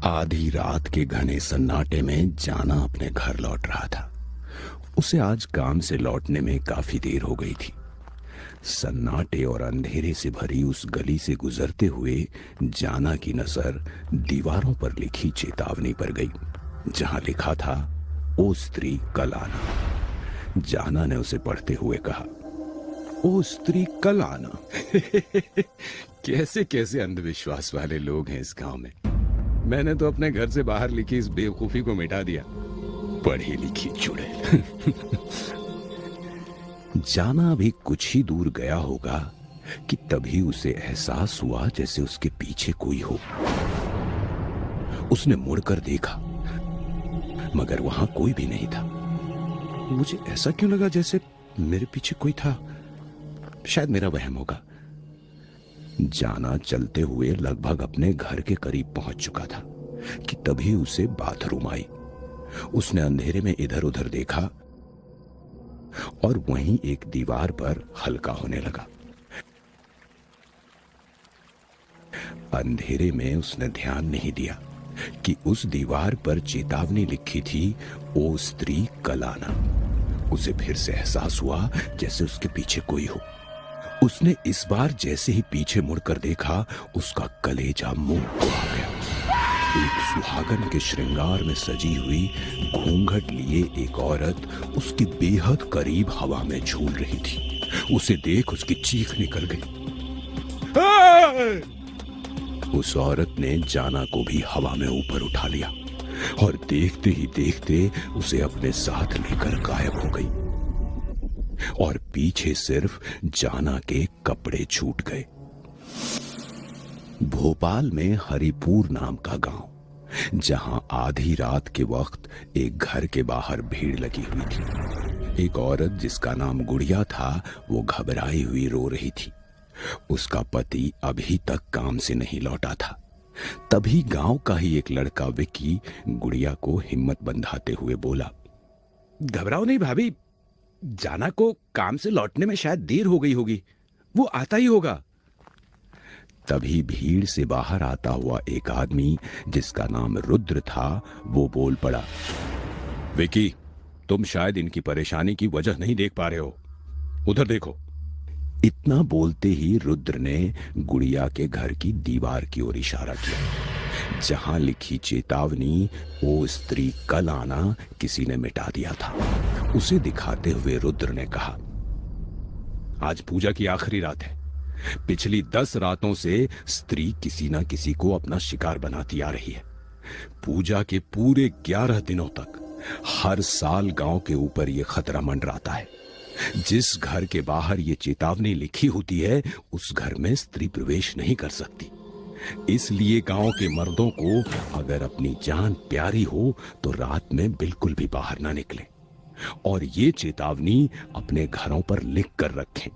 आधी रात के घने सन्नाटे में जाना अपने घर लौट रहा था। उसे आज काम से लौटने में काफी देर हो गई थी। सन्नाटे और अंधेरे से भरी उस गली से गुजरते हुए जाना की नजर दीवारों पर लिखी चेतावनी पर गई, जहां लिखा था, ओ स्त्री कल आना। जाना ने उसे पढ़ते हुए कहा, ओ स्त्री कल आना। कैसे कैसे अंधविश्वास वाले लोग हैं इस गांव में। मैंने तो अपने घर से बाहर लिखी इस बेवकूफी को मिटा दिया। पढ़ी लिखी चुड़ैल। जाना अभी कुछ ही दूर गया होगा कि तभी उसे एहसास हुआ जैसे उसके पीछे कोई हो। उसने मुड़कर देखा, मगर वहां कोई भी नहीं था। मुझे ऐसा क्यों लगा जैसे मेरे पीछे कोई था? शायद मेरा वहम होगा। जाना चलते हुए लगभग अपने घर के करीब पहुंच चुका था कि तभी उसे बाथरूम आई। उसने अंधेरे में इधर उधर देखा और वहीं एक दीवार पर हल्का होने लगा। अंधेरे में उसने ध्यान नहीं दिया कि उस दीवार पर चेतावनी लिखी थी, ओ स्त्री कल आना। उसे फिर से एहसास हुआ जैसे उसके पीछे कोई हो। उसने इस बार जैसे ही पीछे मुड़कर देखा, उसका कलेजा मुंह को आ गया। एक सुहागन के श्रृंगार में सजी हुई घूंघट लिए एक औरत उसकी बेहद करीब हवा में झूल रही थी। उसे देख उसकी चीख निकल गई। उस औरत ने जाना को भी हवा में ऊपर उठा लिया और देखते ही देखते उसे अपने साथ लेकर गायब हो गई और पीछे सिर्फ जाना के कपड़े छूट गए। भोपाल में हरिपुर नाम का गांव, जहां आधी रात के वक्त एक घर के बाहर भीड़ लगी हुई थी। एक औरत जिसका नाम गुड़िया था, वो घबराई हुई रो रही थी। उसका पति अभी तक काम से नहीं लौटा था। तभी गांव का ही एक लड़का विक्की गुड़िया को हिम्मत बंधाते हुए बोला, घबराओ नहीं भाभी, जाना को काम से लौटने में शायद देर हो गई होगी, वो आता ही होगा। तभी भीड़ से बाहर आता हुआ एक आदमी जिसका नाम रुद्र था, वो बोल पड़ा, विकी, तुम शायद इनकी परेशानी की वजह नहीं देख पा रहे हो, उधर देखो। इतना बोलते ही रुद्र ने गुड़िया के घर की दीवार की ओर इशारा किया, जहां लिखी चेतावनी, ओ स्त्री कल आना, किसी ने मिटा दिया था। उसे दिखाते हुए रुद्र ने कहा, आज पूजा की आखिरी रात है। पिछली 10 रातों से स्त्री किसी ना किसी को अपना शिकार बनाती आ रही है। पूजा के पूरे 11 दिनों तक हर साल गांव के ऊपर यह खतरा मंडराता है। जिस घर के बाहर ये चेतावनी लिखी होती है, उस घर में स्त्री प्रवेश नहीं कर सकती। इसलिए गांव के मर्दों को अगर अपनी जान प्यारी हो तो रात में बिल्कुल भी बाहर ना निकले और ये चेतावनी अपने घरों पर लिख कर रखें।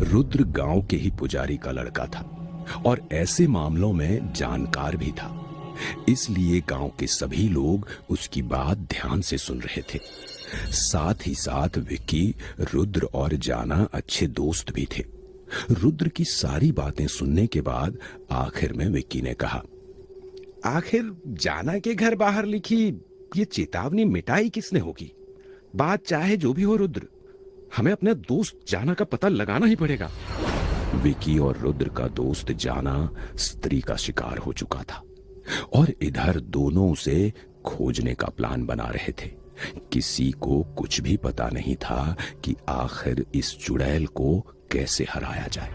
रुद्र गांव के ही पुजारी का लड़का था और ऐसे मामलों में जानकार भी था। इसलिए गांव के सभी लोग उसकी बात ध्यान से सुन रहे थे। साथ ही साथ विक्की, रुद्र और जाना अच्छे दोस्त भी थे। रुद्र की सारी बातें सुनने के बाद आखिर में विक्की ने कहा, आखिर जाना के घर बाहर लिखी ये चेतावनी मिटाई किसने होगी? बात चाहे जो भी हो रुद्र, हमें अपने दोस्त जाना का पता लगाना ही पड़ेगा। विक्की और रुद्र का दोस्त जाना स्त्री का शिकार हो चुका था और इधर दोनों उसे खोजने का प्लान बना रहे थे। किसी को कुछ भी पता नहीं था कि आखिर इस चुड़ैल को कैसे हराया जाए।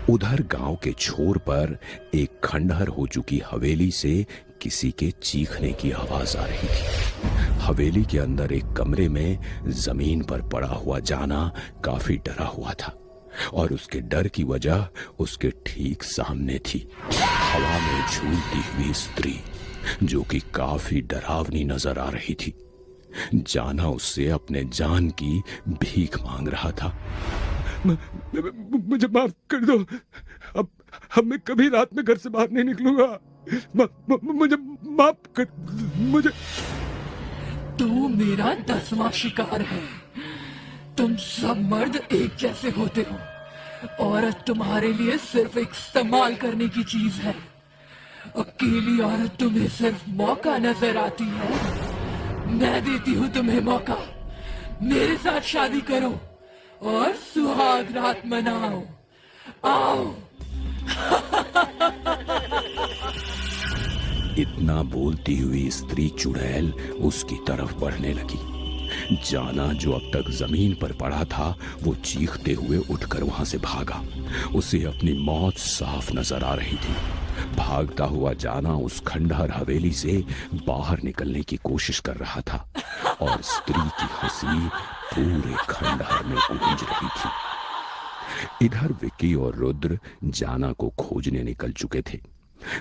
उधर गांव के छोर पर एक खंडहर हो चुकी हवेली से किसी के चीखने की आवाज आ रही थी। हवेली के अंदर एक कमरे में जमीन पर पड़ा हुआ जाना काफी डरा हुआ था और उसके डर की वजह उसके ठीक सामने थी हवा में झूलती हुई स्त्री, जो कि काफी डरावनी नजर आ रही थी। जाना उससे अपने जान की भीख मांग रहा था। मुझे माफ कर दो, अब मैं कभी रात में घर से बाहर नहीं निकलूंगा। मुझे माफ कर, मुझे। तू मेरा 10वां शिकार है। तुम सब मर्द एक जैसे होते हो। औरत तुम्हारे लिए सिर्फ एक इस्तेमाल करने की चीज है। अकेली औरत तुम्हें सिर्फ मौका नजर आती है। मैं देती हूँ तुम्हें मौका। मेरे साथ शादी करो और सुहाग रात मनाओ। आओ। इतना बोलती हुई स्त्री चुड़ैल उसकी तरफ बढ़ने लगी। जाना, जो अब तक जमीन पर पड़ा था, वो चीखते हुए उठकर वहां से भागा। उसे अपनी मौत साफ नजर आ रही थी। भागता हुआ जाना उस खंडहर हवेली से बाहर निकलने की कोशिश कर रहा था और स्त्री की हंसी पूरे खंडहर में गूंज रही थी। इधर विक्की और रुद्र जाना को खोजने निकल चुके थे।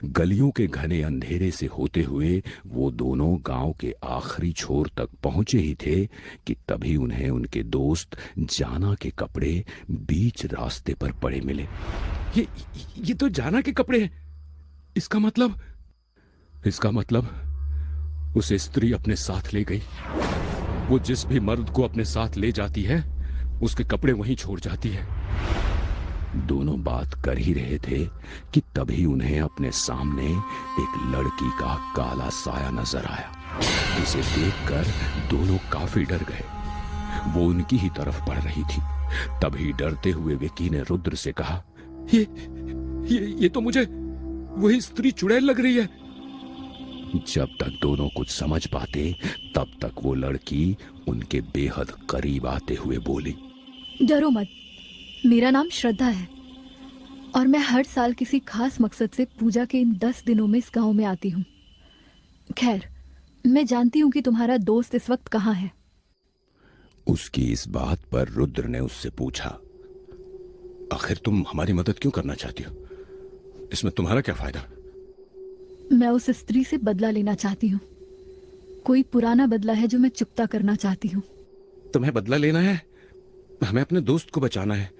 गलियों के घने अंधेरे से होते हुए वो दोनों गांव के आखिरी छोर तक पहुंचे ही थे कि तभी उन्हें उनके दोस्त जाना के कपड़े बीच रास्ते पर पड़े मिले। ये तो जाना के कपड़े हैं। इसका मतलब उसे स्त्री अपने साथ ले गई। वो जिस भी मर्द को अपने साथ ले जाती है, उसके कपड़े वहीं छोड़ जाती है। दोनों बात कर ही रहे थे कि तभी उन्हें अपने सामने एक लड़की का काला साया नजर आया। इसे देखकर दोनों काफी डर गए। वो उनकी ही तरफ बढ़ रही थी। तभी डरते हुए विक्की ने रुद्र से कहा, ये तो मुझे वही स्त्री चुड़ैल लग रही है। जब तक दोनों कुछ समझ पाते, तब तक वो लड़की उनके बेहद करीब आते हुए बोली, डरो मत, मेरा नाम श्रद्धा है और मैं हर साल किसी खास मकसद से पूजा के इन 10 दिनों में इस गांव में आती हूँ। खैर, मैं जानती हूँ कि तुम्हारा दोस्त इस वक्त कहाँ है। उसकी इस बात पर रुद्र ने उससे पूछा, आखिर तुम हमारी मदद क्यों करना चाहती हो? इसमें तुम्हारा क्या फायदा? मैं उस स्त्री से बदला लेना चाहती हूँ। कोई पुराना बदला है जो मैं चुकता करना चाहती हूँ। तुम्हें बदला लेना है? हमें अपने दोस्त को बचाना है।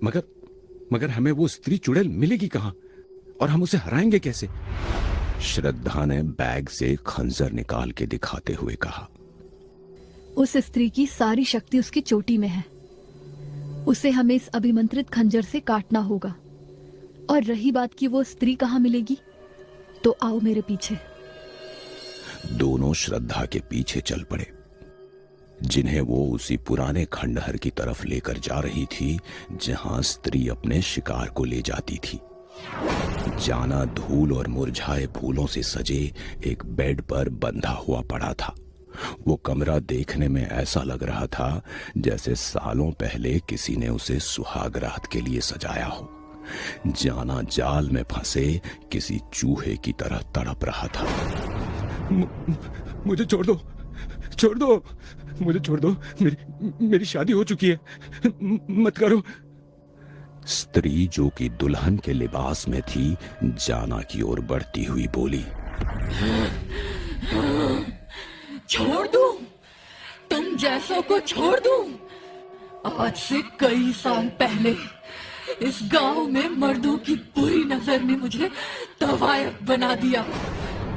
मगर हमें वो स्त्री चुड़ैल मिलेगी कहां और हम उसे हराएंगे कैसे? श्रद्धा ने बैग से खंजर निकाल के दिखाते हुए कहा, उस स्त्री की सारी शक्ति उसकी चोटी में है। उसे हमें इस अभिमंत्रित खंजर से काटना होगा। और रही बात कि वो स्त्री कहां मिलेगी, तो आओ मेरे पीछे। दोनों श्रद्धा के पीछे चल पड़े, जिन्हें वो उसी पुराने खंडहर की तरफ लेकर जा रही थी जहां स्त्री अपने शिकार को ले जाती थी। जाना धूल और मुरझाए फूलों से सजे एक बेड पर बंधा हुआ पड़ा था। वो कमरा देखने में ऐसा लग रहा था जैसे सालों पहले किसी ने उसे सुहाग रात के लिए सजाया हो। जाना जाल में फंसे किसी चूहे की तरह तड़प रहा था। मुझे छोड़ दो, मुझे छोड़ दो। मेरी शादी हो चुकी है, मत करो। स्त्री, जो कि दुल्हन के लिबास में थी, जाना की ओर बढ़ती हुई बोली, छोड़ दूं? तुम जैसों को छोड़ दूं? आज से कई साल पहले इस गांव में मर्दों की बुरी नजर ने मुझे तवायफ बना दिया।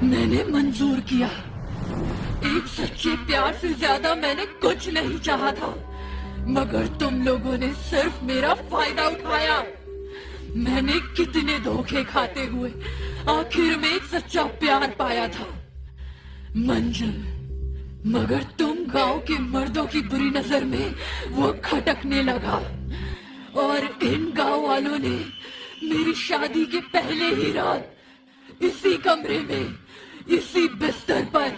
मैंने मंजूर किया। एक सच्चे प्यार से ज्यादा मैंने कुछ नहीं चाहा था, मगर तुम लोगों ने सिर्फ मेरा फायदा उठाया। मैंने कितने धोखे खाते हुए आखिर में एक सच्चा प्यार पाया था, मंजिल। मगर तुम गांव के मर्दों की बुरी नजर में वो खटकने लगा और इन गांव वालों ने मेरी शादी के पहले ही रात इसी कमरे में, इसी बिस्तर पर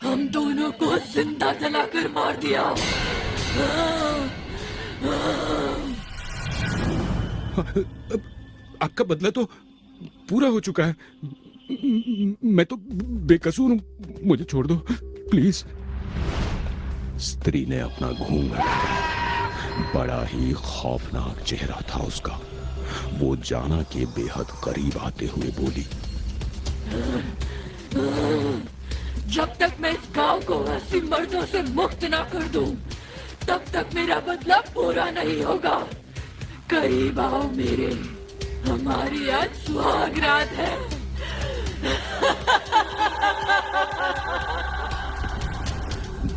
हम दोनों को जिंदा जलाकर मार दिया। आपका बदला तो पूरा हो चुका है। मैं तो बेकसूर हूं, मुझे छोड़ दो प्लीज। स्त्री ने अपना घूंघट हटाया। बड़ा ही खौफनाक चेहरा था उसका। वो जाना के बेहद करीब आते हुए बोली, जब तक मैं इस गांव को ऐसी मर्दों से मुक्त ना कर दूं, तब तक मेरा बदला पूरा नहीं होगा। करीब आओ मेरे, हमारी आज सुहाग रात है।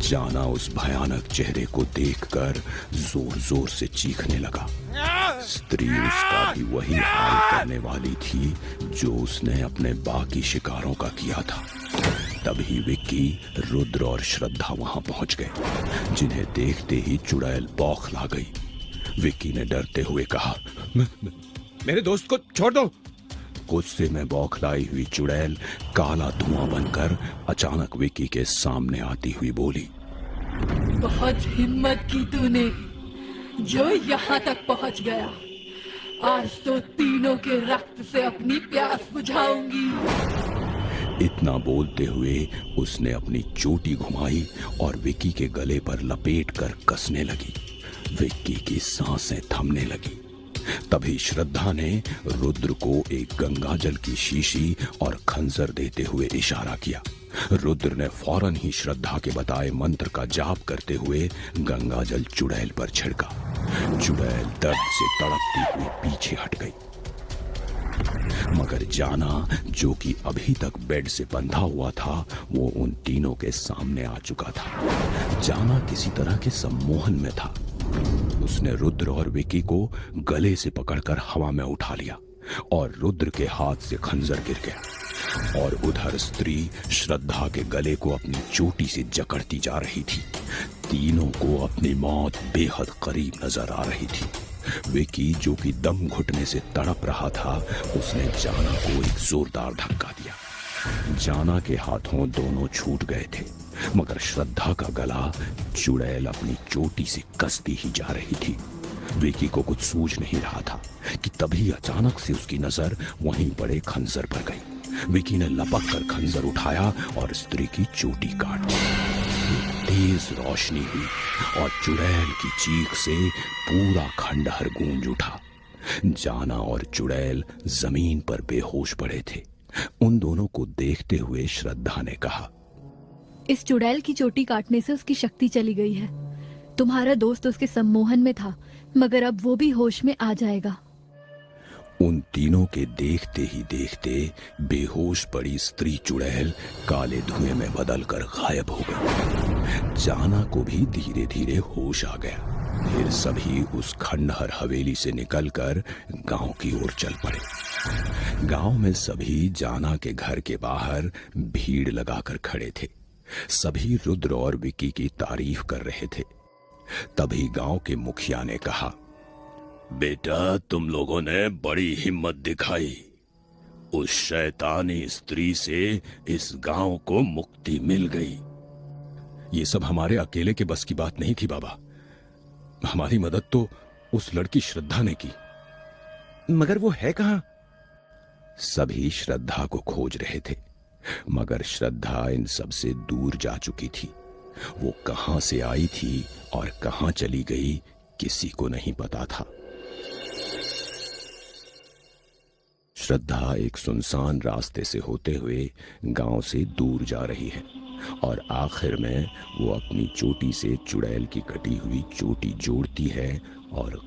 जाना उस भयानक चेहरे को देखकर जोर जोर से चीखने लगा। स्त्री उसका भी वही हाल करने वाली थी जो उसने अपने बाकी शिकारों का किया था। तभी विक्की, रुद्र और श्रद्धा वहां पहुंच गए, जिन्हें देखते ही चुड़ैल बौखला गई। विक्की ने डरते हुए कहा, मेरे दोस्त को छोड़ दो। गुस्से में बौखलाई हुई चुड़ैल काला धुआं बनकर अचानक विक्की के सामने आती हुई बोली, बहुत हिम्मत की तूने, जो यहाँ तक पहुँच गया। आज तो तीनों के रक्त से अपनी प्यास बुझाऊंगी। इतना बोलते हुए उसने अपनी चोटी घुमाई और विक्की के गले पर लपेट कर कसने लगी। विक्की की सांसें थमने लगी। तभी श्रद्धा ने रुद्र को एक गंगाजल की शीशी और खंजर देते हुए इशारा किया। रुद्र ने फौरन ही श्रद्धा के बताए मंत्र का जाप करते हुए गंगाजल चुड़ैल पर छिड़का। चुड़ैल दर्द से तड़पती हुई पीछे हट गई, मगर जाना, जो कि अभी तक बेड से बंधा हुआ था, वो उन तीनों के सामने आ चुका था। जाना किसी तरह के सम्मोहन में था। उसने रुद्र और विक्की को गले से पकड़कर हवा में उठा लिया और रुद्र के हाथ से खंजर गिर गया और उधर स्त्री श्रद्धा के गले को अपनी चोटी से जकड़ती जा रही थी। तीनों को अपनी मौत बेहद करीब नजर आ रही थी। विक्की, जो कि दम घुटने से तड़प रहा था, उसने जाना को एक जोरदार धक्का दिया। जाना के हाथों दोनों छूट गए थे, मगर श्रद्धा का गला चुड़ैल अपनी चोटी से कसती ही जा रही थी। विक्की को कुछ सूझ नहीं रहा था कि तभी अचानक से उसकी नजर वहीं पड़े खंजर पर गई। विक्की ने लपक कर खंजर उठाया और स्त्री की चोटी काट दी। एक तेज रोशनी हुई और चुड़ैल की चीख से पूरा खंडहर गूंज उठा। जाना और चुड़ैल जमीन पर बेहोश पड़े थे। उन दोनों को देखते हुए श्रद्धा ने कहा, इस चुड़ैल की चोटी काटने से उसकी शक्ति चली गई है। तुम्हारा दोस्त उसके सम्मोहन में था, मगर अब वो भी होश में आ जाएगा। उन तीनों के देखते ही देखते बेहोश पड़ी स्त्री चुड़ैल काले धुएं में बदलकर गायब हो गई। जाना को भी धीरे धीरे होश आ गया। फिर सभी उस खंडहर हवेली से निकलकर गांव की ओर चल पड़े। गांव में सभी जाना के घर के बाहर भीड़ लगाकर खड़े थे। सभी रुद्र और विक्की की तारीफ कर रहे थे। तभी गांव के मुखिया ने कहा, बेटा, तुम लोगों ने बड़ी हिम्मत दिखाई। उस शैतानी स्त्री से इस गांव को मुक्ति मिल गई। ये सब हमारे अकेले के बस की बात नहीं थी बाबा। हमारी मदद तो उस लड़की श्रद्धा ने की। मगर वो है कहां? सभी श्रद्धा को खोज रहे थे, मगर श्रद्धा इन सब से दूर जा चुकी थी। वो कहां से आई थी और कहां चली गई, किसी को नहीं पता था। श्रद्धा एक सुनसान रास्ते से होते हुए गांव से दूर जा रही है और आखिर में वो अपनी चोटी से चुड़ैल की कटी हुई चोटी जोड़ती है और